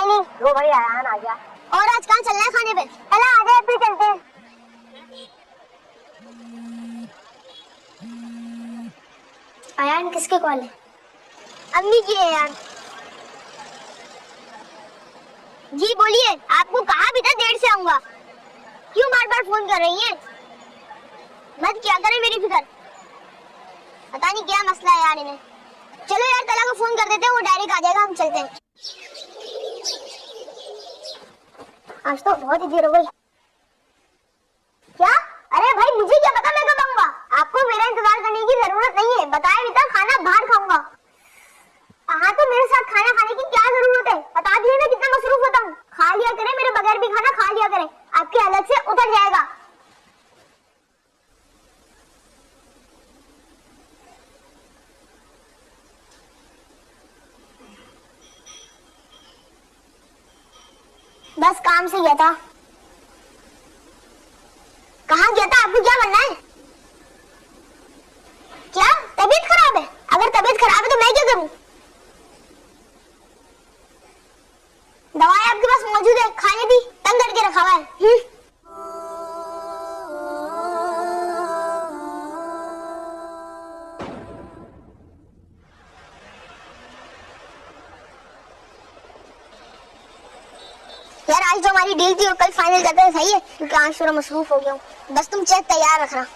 ही नहीं। लो भाई आयान आ गया। और आज कहाँ चलना है खाने पे? चला आ जाए फिर चलते हैं। आयान किसके कॉल है? अम्मी की है यार। जी बोलिए, आपको कहा भी था देर से आऊंगा, क्यों बार बार फोन कर रही हैं? मत क्या करें मेरी फिक्र, पता नहीं क्या मसला है यार इन्हें। चलो यार तला को फोन कर देते हैं, वो डायरेक्ट आ जाएगा, हम चलते हैं। आज तो बहुत ही देर हो गई। क्या? अरे भाई मुझे क्या पता मैं कब आऊंगा? आपको मेरा इंतजार करने की जरूरत नहीं है, बताया भी था खाना बाहर खाऊंगा। हाँ तो मेरे साथ खाना खाने की क्या जरूरत है? बता दिए मैं कितना मसरूफ होता हूँ। खा लिया करें, मेरे बगैर भी खाना खा लिया करें, आपकी अलग से उतर जाएगा। बस काम से गया था। कहाँ गया था? आपको क्या बनना है? क्या तबीयत खराब है? अगर तबीयत खराब है तो मैं क्या करूं? दवाई आपके पास मौजूद है, खाने भी तंग करके रखा हुआ है। यार आज जो हमारी डील थी और कल फाइनल करते हैं, सही है? क्योंकि आज थोड़ा मसरूफ हो गया हूँ। बस तुम चेक तैयार रखना।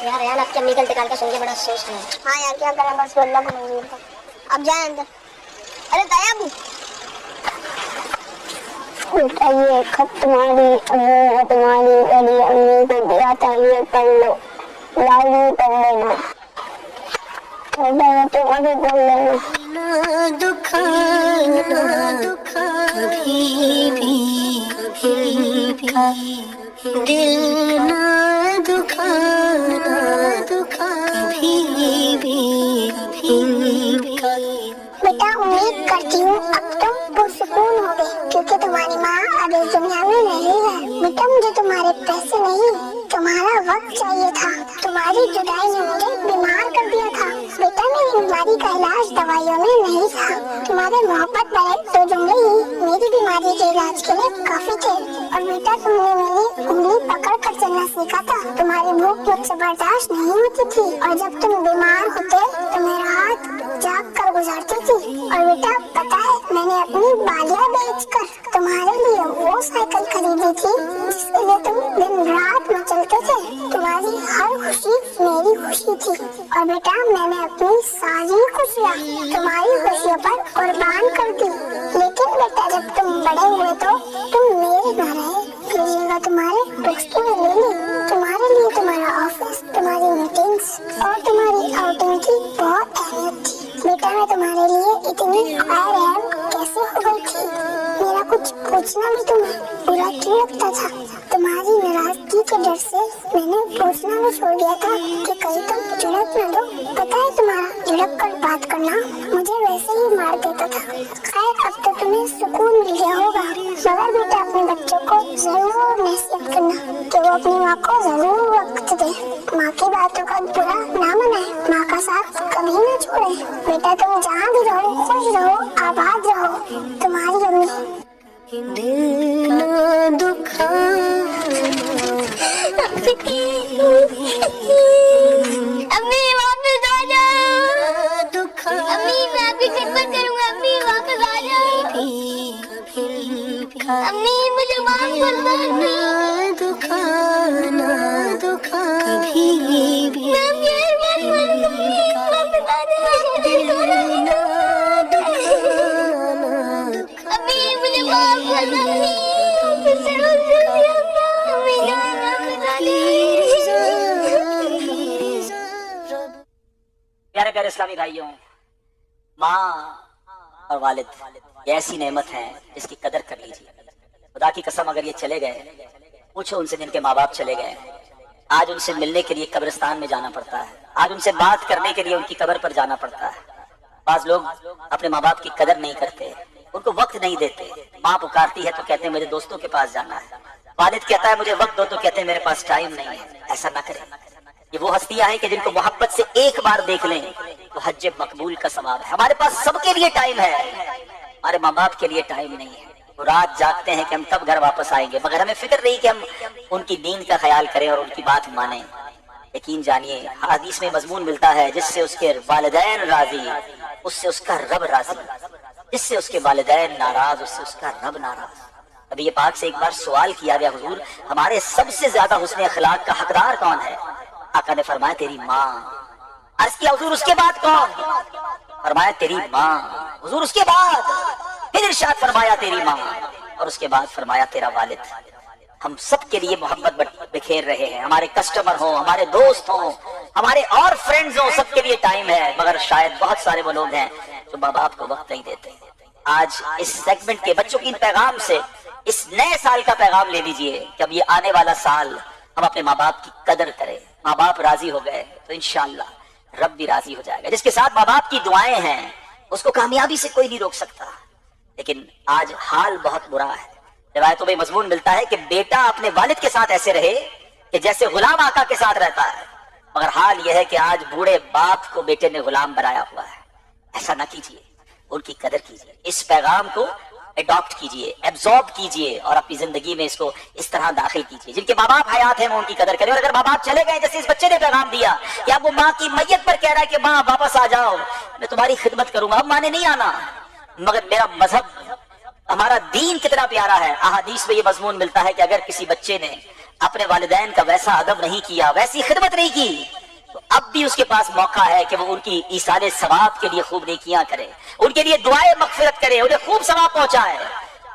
यार यार आपके अम्मी का इंतकाल का सुन के बड़ा अफसोस है। हाँ यार क्या करें, बस अल्लाह को मंजूर था। अब जाए अंदर। अरे ताया अबू, बेटा ये खत तुम्हारी अम्मी ने तुम्हारी बड़ी अम्मी को दिया था, ये पढ़ लो, लाजमी पढ़ लेना। बेटा तुम अभी पढ़ लेना। ना दुखा कभी भी दिल ना दुखाना कभी भी। बेटा उम्मीद करती हूँ अब तुम पुरसुकून हो गए, क्योंकि तुम्हारी माँ अब इस दुनिया में नहीं है। बेटा मुझे तुम्हारे पैसे नहीं, तुम्हारा वक्त चाहिए था। तुम्हारी जुदाई ने मुझे बीमार कर दिया था। बेटा मेरी बीमारी का इलाज दवाइयों में नहीं था, तुम्हारे मोहब्बत भरे दो जुमले ही मेरी बीमारी के इलाज के लिए काफी थे। और बेटा तुमने मेरी उंगली पकड़ कर चलना सीखा था। तुम्हारी भूख मुझसे बर्दाश्त नहीं होती थी, और जब तुम बीमार होते तो मेरा हाथ जाग कर गुजरती थी। और बेटा पता है मैंने अपनी बालियां बेचकर तुम्हारे लिए वो साइकिल खरीदी थी जिसके लिए तुम दिन रात मचलते थे। तुम्हारी हर खुशी मेरी खुशी थी, और बेटा मैंने अपनी सारी खुशियाँ तुम्हारी खुशियों पर कुर्बान कर दी। लेकिन बेटा जब तुम बड़े हुए तो तुम मेरे न रहे, ये जगह तुम्हारे दोस्तों ने ले ली। तुम्हारे लिए तुम्हारा ऑफिस, तुम्हारी मीटिंग्स और तुम्हारी आउटिंग की बहुत अहमियत थी। बेटा मैं तुम्हारे लिए इतनी ख्याल कैसे हो गई थी? मेरा कुछ पूछना भी तुम्हें बुरा क्यों लगता था? तुम्हारी नाराजगी के डर से मैंने पूछना भी छोड़ दिया था कि कहीं तुम झुड़क न दो। पता है तुम्हारा झुड़क कर बात करना मुझे वैसे ही मार देता था। खैर अब तो तुम्हें सुकून मिल गया होगा, मगर बेटा अपने बच्चों को जरूर नसीहत करना कि वो अपनी माँ को जरूर वक्त दे, माँ की बातों का बुरा ना मनाए, माँ का साथ कभी न छोड़े। बेटा तुम जहाँ भी रहो खुश रहो, आबाद रहो। तुम्हारी अम्मी। दिल ना दुखाना अम्मी वापस आ जाओ। अम्मी मैं आपकी खिदमत करूंगा, अम्मी वापस आ जाओ। अम्मी मुझे माफ कर दो। दुखाना कभी भी मैं वापस आ जाओ। अम्मी मुझे माफ कर दो। प्यारे प्यारे इस्लामी भाइयों, माँ और वालिद ये ऐसी नेमत है जिसकी कदर कर लीजिए। खुदा की कसम अगर ये चले गए, पूछो उनसे जिनके माँ बाप चले गए, आज उनसे मिलने के लिए कब्रिस्तान में जाना पड़ता है, आज उनसे बात करने के लिए उनकी कब्र पर जाना पड़ता है। बाज लोग अपने माँ बाप की कदर नहीं करते, उनको वक्त नहीं देते। माँ पुकारती है तो कहते हैं मुझे दोस्तों के पास जाना है, वालिद कहता है मुझे वक्त दो तो कहते हैं मेरे पास टाइम नहीं है। ऐसा ना करें। ये वो हस्तियां हैं कि जिनको मोहब्बत से एक बार देख लें तो हज मकबूल का सवाब है। हमारे पास सबके लिए टाइम है, हमारे माँ बाप के लिए टाइम नहीं है। वो रात जागते हैं कि हम तब घर वापस आएंगे, मगर हमें फिक्र नहीं कि हम उनकी नींद का ख्याल करें और उनकी बात माने। यकीन जानिए, हदीस में मजमून मिलता है, जिससे उसके वालिदैन राजी उससे उसका रब राजी, जिससे उसके वालिदैन नाराज उससे उसका रब नाराज। अभी ये पाक से एक बार सवाल किया गया, हुजूर हमारे सबसे ज्यादा हुस्न अखलाक का हकदार कौन है? आका ने फरमाया तेरी माँ। अर्ज किया हुजूर उसके बाद कौन? फरमाया तेरी माँ। हुजूर उसके बाद? फिर इरशाद फरमाया तेरी माँ, और उसके बाद फरमाया तेरा वालिद। हम सब के लिए मोहब्बत बिखेर रहे हैं, हमारे कस्टमर हो, हमारे दोस्त हो, हमारे और फ्रेंड्स हो, सबके लिए टाइम है, मगर शायद बहुत सारे वो लोग हैं जो माँ बाप को वक्त नहीं देते। आज इस सेगमेंट के बच्चों की इन पैगाम से इस नए साल का पैगाम ले लीजिए कि अब ये आने वाला साल हम अपने माँ बाप की कदर करें। माँ बाप राजी हो गए तो इंशाअल्लाह रब भी राजी हो जाएगा। जिसके साथ माँ बाप की दुआएं हैं उसको कामयाबी से कोई नहीं रोक सकता। लेकिन आज हाल बहुत बुरा है। रिवायतों में मजमून मिलता है कि बेटा अपने वालिद के साथ ऐसे रहे कि जैसे गुलाम आका के साथ रहता है, मगर हाल यह है कि आज बूढ़े बाप को बेटे ने गुलाम बनाया हुआ है। ऐसा ना कीजिए, उनकी कदर कीजिए, इस पैगाम को एडॉप्ट कीजिए, एब्जॉर्ब कीजिए और अपनी जिंदगी में इसको इस तरह दाखिल कीजिए। जिनके माँ बाप हयात हैं वो उनकी कदर करें, और अगर माँ बाप चले गए, जैसे इस बच्चे ने पैगाम दिया कि अब वो माँ की मैयत पर कह रहा है कि माँ वापस आ जाओ, मैं तुम्हारी खिदमत करूंगा, अब माँ ने नहीं आना, मगर मेरा मजहब, हमारा दीन कितना प्यारा है। अहादीस में ये मजमून मिलता है कि अगर किसी बच्चे ने अपने वालिदैन का वैसा अदब नहीं किया, वैसी खिदमत नहीं की, तो अब भी उसके पास मौका है कि वो उनकी ईसाले सवाब के लिए खूब नेकियां करे, उनके लिए दुआएं मगफिरत करे, उन्हें खूब सवाब पहुंचाए।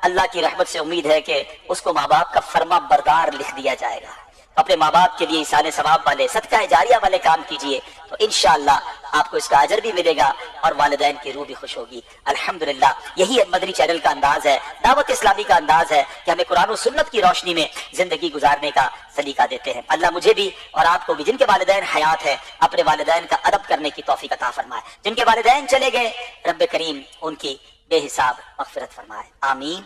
अल्लाह की रहमत से उम्मीद है कि उसको माँ बाप का फर्मा बरदार लिख दिया जाएगा। अपने माँ बाप के लिए ईसाले सवाब वाले, सदका जारिया वाले काम कीजिए, तो इंशाअल्लाह आपको इसका अजर भी मिलेगा और वालिदैन की रूह भी खुश होगी। अल्हम्दुलिल्लाह, यही मदनी चैनल का अंदाज है, दावत इस्लामी का अंदाज है कि हमें कुरान और सुन्नत की रोशनी में जिंदगी गुजारने का सलीका देते हैं। अल्लाह मुझे भी और आपको भी, जिनके वालिदैन हयात है, अपने वालिदैन का अदब करने की तौफीक अता फरमाए। जिनके वालिदैन चले गए, रब्बे करीम उनकी बेहिसाब मग़फ़िरत फरमाए। आमीन।